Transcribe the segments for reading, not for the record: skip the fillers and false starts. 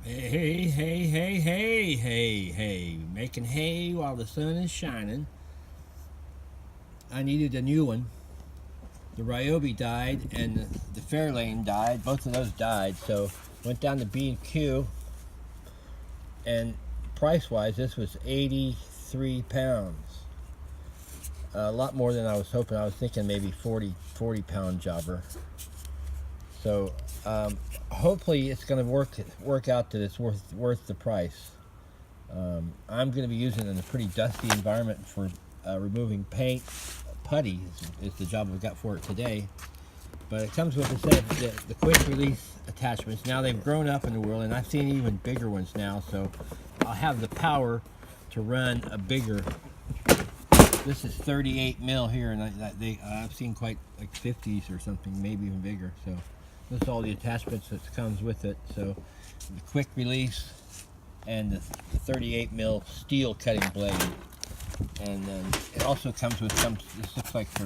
Hey, hey, hey, hey, hey, hey. Making hay while the sun is shining. I needed a new one. The Ryobi died and the Fairlane died. Both of those died. So went down to B&Q, and price-wise, this was 83 pounds. A lot more than I was hoping. I was thinking maybe 40 pound jobber. So hopefully it's going to work out that it's worth the price. I'm going to be using it in a pretty dusty environment for removing paint. Putty is the job we've got for it today. But it comes with the quick release attachments. Now they've grown up in the world, and I've seen even bigger ones now. So I'll have the power to run a bigger. This is 38 mil here, and I've seen quite like 50s or something, maybe even bigger. So this is all the attachments that comes with it. So the quick release and the 38 mil steel cutting blade. And then it also comes with some, this looks like for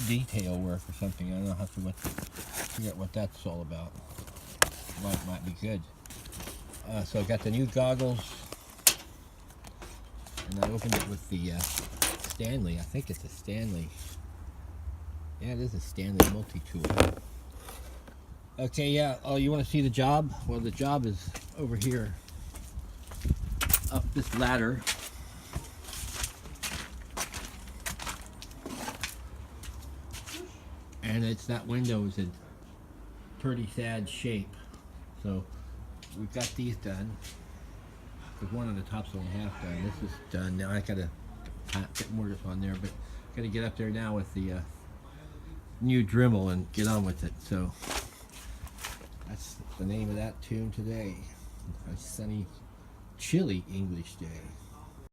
detail work or something. I don't know how to figure out what that's all about. Might be good. So I got the new goggles, and I opened it with the Stanley. I think it's a Stanley. Yeah, it is a Stanley multi-tool. Okay, yeah. Oh, you want to see the job? Well, the job is over here, up this ladder. And that window is in pretty sad shape. So we've got these done. There's one on the top's only half done. This is done. Now I gotta put more on there, but gotta get up there now with the new Dremel and get on with it. So that's the name of that tune today. A sunny, chilly English day.